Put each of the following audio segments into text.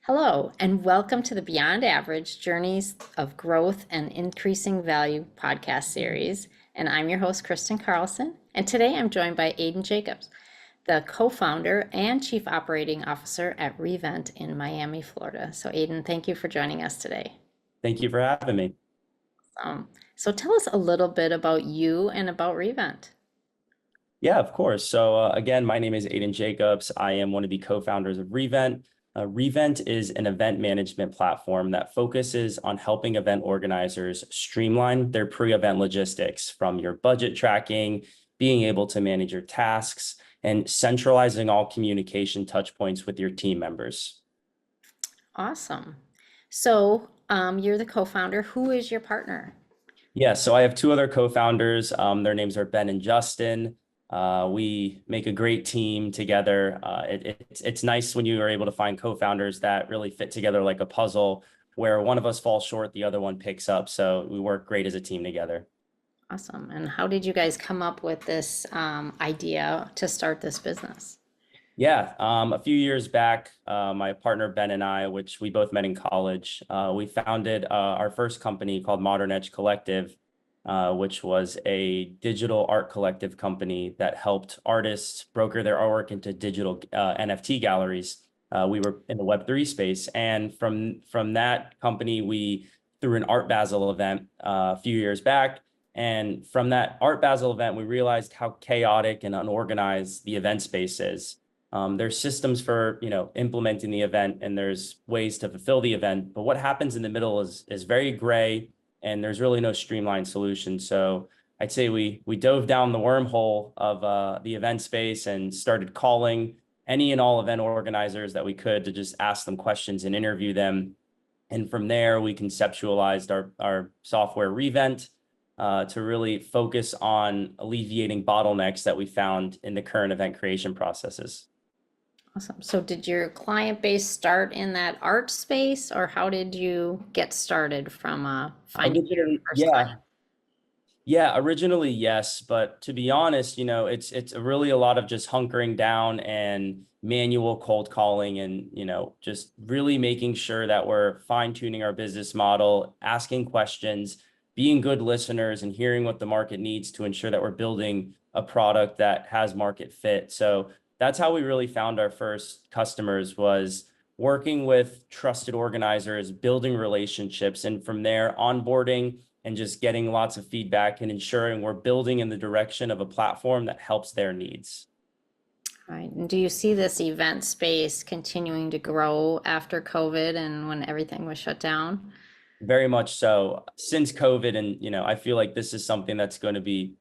Hello, and welcome to the Beyond Average Journeys of Growth and Increasing Value podcast series. And I'm your host, Kristen Carlson. And today I'm joined by Adin Jacobs, the co-founder and chief operating officer at Revent in Miami, Florida. So Adin, thank you for joining us today. Thank you for having me. So tell us a little bit about you and about Revent. Yeah, of course. So again, my name is Adin Jacobs. I am one of the co-founders of Revent. Revent is an event management platform that focuses on helping event organizers streamline their pre-event logistics, from your budget tracking, being able to manage your tasks, and centralizing all communication touch points with your team members. Awesome. So you're the co-founder. Who is your partner? Yeah, so I have two other co-founders. Their names are Ben and Justin. We make a great team together. It's nice when you are able to find co-founders that really fit together like a puzzle, where one of us falls short, the other one picks up. So we work great as a team together. Awesome. And how did you guys come up with this idea to start this business? Yeah, a few years back, my partner Ben and I, which we both met in college, we founded our first company called Modern Edge Collective, which was a digital art collective company that helped artists broker their artwork into digital NFT galleries. We were in the Web3 space, and from that company, we threw an Art Basel event a few years back. And from that Art Basel event, we realized how chaotic and unorganized the event space is. There's systems for, implementing the event, and there's ways to fulfill the event. But what happens in the middle is very gray, and there's really no streamlined solution. So I'd say we dove down the wormhole of the event space and started calling any and all event organizers that we could to just ask them questions and interview them. And from there, we conceptualized our software Revent to really focus on alleviating bottlenecks that we found in the current event creation processes. Awesome. So did your client base start in that art space, or how did you get started from finding your Originally, first yeah, client? yeah, originally, yes. But to be honest, it's really a lot of just hunkering down and manual cold calling, and, just really making sure that we're fine-tuning our business model, asking questions, being good listeners, and hearing what the market needs to ensure that we're building a product that has market fit. So that's how we really found our first customers, was working with trusted organizers, building relationships, and from there onboarding and just getting lots of feedback and ensuring we're building in the direction of a platform that helps their needs. All right. And do you see this event space continuing to grow after COVID and when everything was shut down? Very much so. Since COVID, and I feel like this is something that's going to be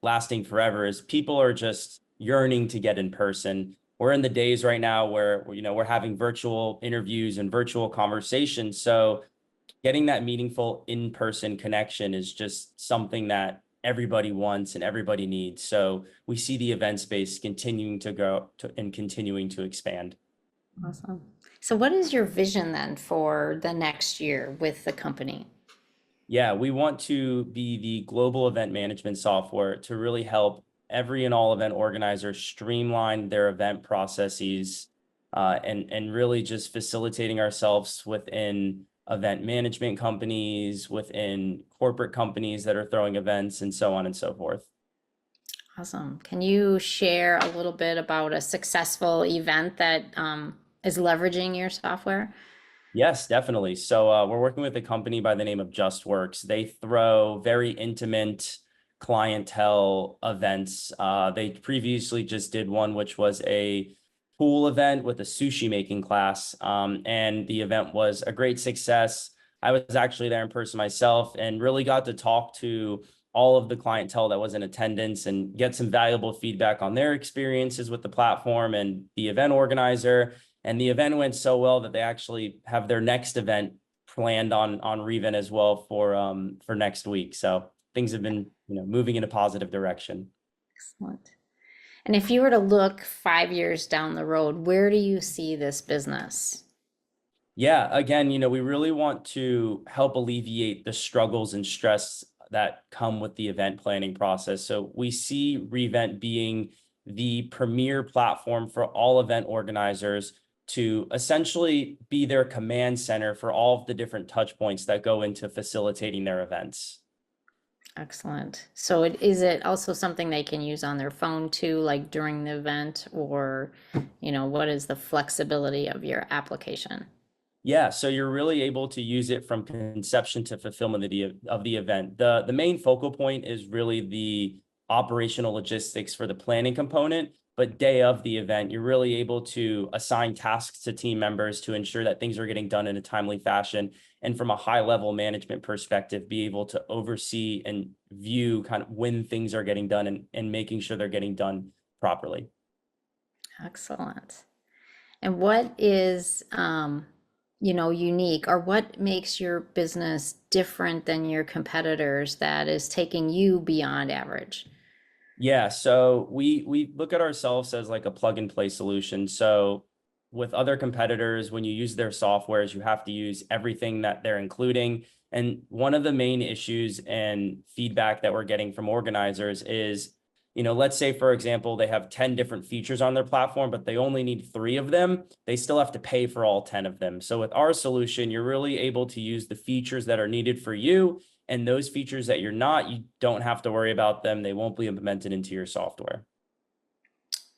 lasting forever, is people are just yearning to get in person. We're in the days right now where we're having virtual interviews and virtual conversations. So getting that meaningful in-person connection is just something that everybody wants and everybody needs. So we see the event space continuing to grow and continuing to expand. Awesome. So what is your vision then for the next year with the company? Yeah, we want to be the global event management software to really help every and all event organizers streamline their event processes, and really just facilitating ourselves within event management companies, within corporate companies that are throwing events, and so on and so forth. Awesome. Can you share a little bit about a successful event that is leveraging your software? Yes, definitely. So we're working with a company by the name of JustWorks. They throw very intimate clientele events. They previously just did one, which was a pool event with a sushi making class. And the event was a great success. I was actually there in person myself and really got to talk to all of the clientele that was in attendance and get some valuable feedback on their experiences with the platform and the event organizer. And the event went so well that they actually have their next event planned on Revent as well for next week. So things have been, moving in a positive direction. Excellent. And if you were to look 5 years down the road, where do you see this business? Yeah, again, we really want to help alleviate the struggles and stress that come with the event planning process. So we see Revent being the premier platform for all event organizers to essentially be their command center for all of the different touch points that go into facilitating their events. Excellent. So is it also something they can use on their phone too, like during the event, or, what is the flexibility of your application? Yeah, so you're really able to use it from conception to fulfillment of the event. The main focal point is really the operational logistics for the planning component, but day of the event, you're really able to assign tasks to team members to ensure that things are getting done in a timely fashion. And from a high level management perspective, be able to oversee and view kind of when things are getting done and making sure they're getting done properly. Excellent. And what is, unique, or what makes your business different than your competitors that is taking you beyond average? Yeah, so we look at ourselves as like a plug and play solution. So with other competitors, when you use their softwares, you have to use everything that they're including. And one of the main issues and feedback that we're getting from organizers is, let's say, for example, they have 10 different features on their platform, but they only need 3 of them. They still have to pay for all 10 of them. So with our solution, you're really able to use the features that are needed for you. And those features that you're not, you don't have to worry about them. They won't be implemented into your software.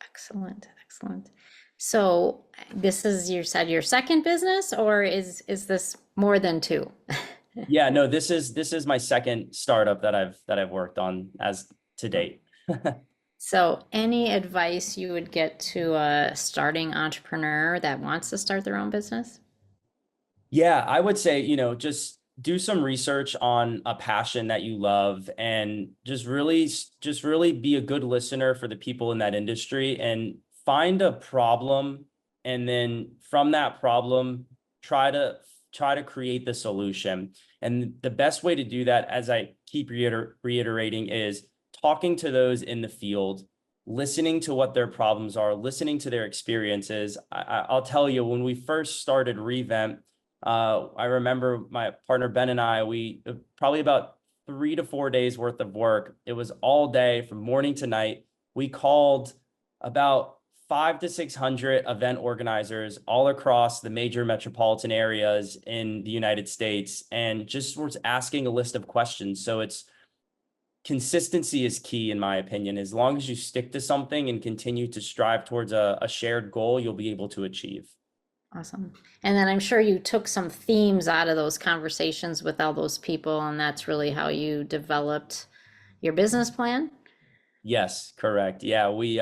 Excellent, excellent. So this is, you said, your second business, or is this more than two? Yeah, no, this is my second startup that I've worked on as to date. So any advice you would get to a starting entrepreneur that wants to start their own business? Yeah, I would say, just do some research on a passion that you love and just really be a good listener for the people in that industry and find a problem, and then from that problem try to create the solution. And the best way to do that, as I keep reiterating, is talking to those in the field, listening to what their problems are, listening to their experiences. I'll tell you, when we first started Revent, I remember my partner Ben and I, we probably about 3 to 4 days worth of work. It was all day from morning to night. We called about 500 to 600 event organizers all across the major metropolitan areas in the United States, and just was asking a list of questions. So consistency is key, in my opinion. As long as you stick to something and continue to strive towards a shared goal, you'll be able to achieve. Awesome. And then I'm sure you took some themes out of those conversations with all those people, and that's really how you developed your business plan? Yes, correct. Yeah, we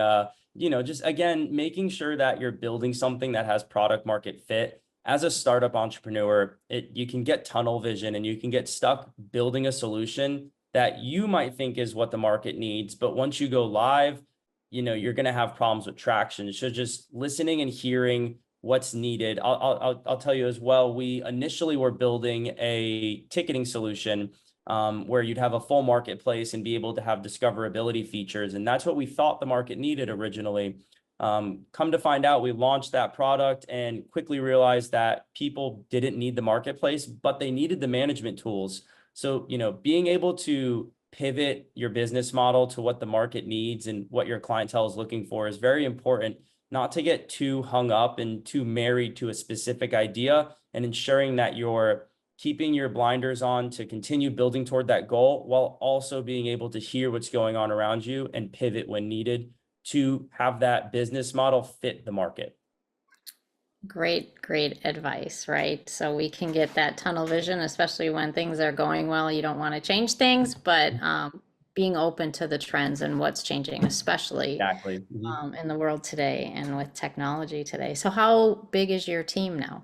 just again making sure that you're building something that has product market fit. As a startup entrepreneur, you can get tunnel vision and you can get stuck building a solution that you might think is what the market needs, but once you go live, you're going to have problems with traction. So just listening and hearing what's needed. I'll tell you as well, we initially were building a ticketing solution, where you'd have a full marketplace and be able to have discoverability features. And that's what we thought the market needed originally. Come to find out, we launched that product and quickly realized that people didn't need the marketplace, but they needed the management tools. So, being able to pivot your business model to what the market needs and what your clientele is looking for is very important, not to get too hung up and too married to a specific idea, and ensuring that you're keeping your blinders on to continue building toward that goal, while also being able to hear what's going on around you and pivot when needed to have that business model fit the market. Great, great advice, right? So we can get that tunnel vision, especially when things are going well. You don't want to change things, but being open to the trends and what's changing, especially Exactly. Mhm. in the world today and with technology today. So how big is your team now?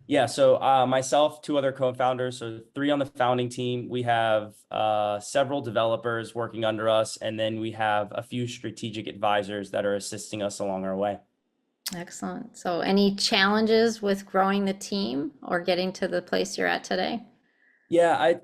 Yeah, so myself, 2 other co-founders, so 3 on the founding team. We have several developers working under us, and then we have a few strategic advisors that are assisting us along our way. Excellent. So any challenges with growing the team or getting to the place you're at today? Yeah,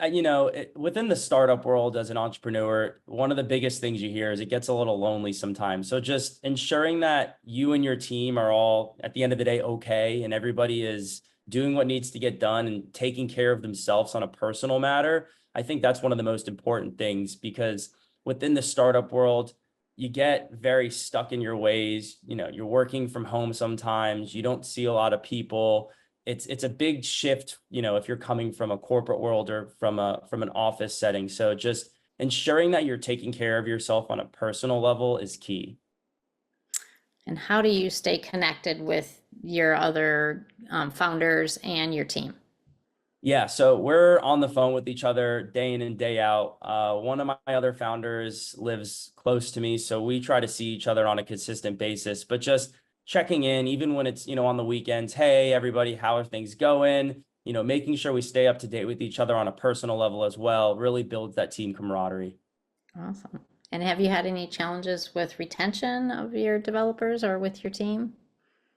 within the startup world as an entrepreneur, one of the biggest things you hear is it gets a little lonely sometimes. So just ensuring that you and your team are all, at the end of the day, okay, and everybody is doing what needs to get done and taking care of themselves on a personal matter. I think that's one of the most important things, because within the startup world, you get very stuck in your ways. You're working from home sometimes. You don't see a lot of people. It's a big shift, if you're coming from a corporate world or from an office setting. So just ensuring that you're taking care of yourself on a personal level is key. And how do you stay connected with your other founders and your team? Yeah, so we're on the phone with each other day in and day out. One of my other founders lives close to me, so we try to see each other on a consistent basis, but just checking in, even when it's, on the weekends. Hey, everybody, how are things going? Making sure we stay up to date with each other on a personal level as well really builds that team camaraderie. Awesome. And have you had any challenges with retention of your developers or with your team?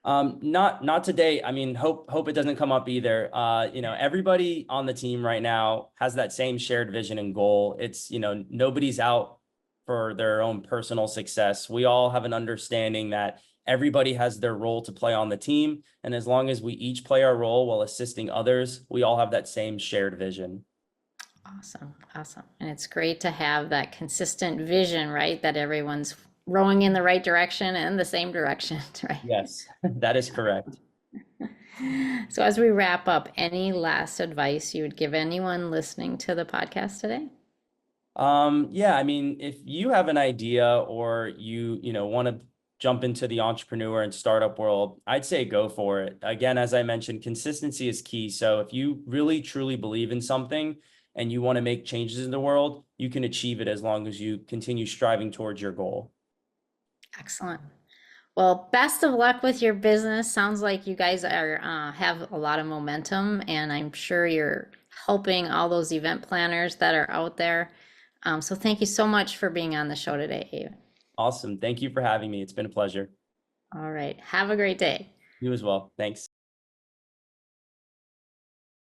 Not today. I mean, hope it doesn't come up either. Everybody on the team right now has that same shared vision and goal. It's, nobody's out for their own personal success. We all have an understanding that everybody has their role to play on the team. And as long as we each play our role while assisting others, we all have that same shared vision. Awesome. Awesome. And it's great to have that consistent vision, right? That everyone's rowing in the right direction and the same direction, right? Yes, that is correct. So as we wrap up, any last advice you would give anyone listening to the podcast today? Yeah, I mean, if you have an idea or you want to jump into the entrepreneur and startup world, I'd say go for it. Again, as I mentioned, consistency is key. So if you really truly believe in something and you want to make changes in the world, you can achieve it as long as you continue striving towards your goal. Excellent. Well, best of luck with your business. Sounds like you guys are have a lot of momentum, and I'm sure you're helping all those event planners that are out there. So thank you so much for being on the show today, Ava. Awesome. Thank you for having me. It's been a pleasure. All right. Have a great day. You as well. Thanks.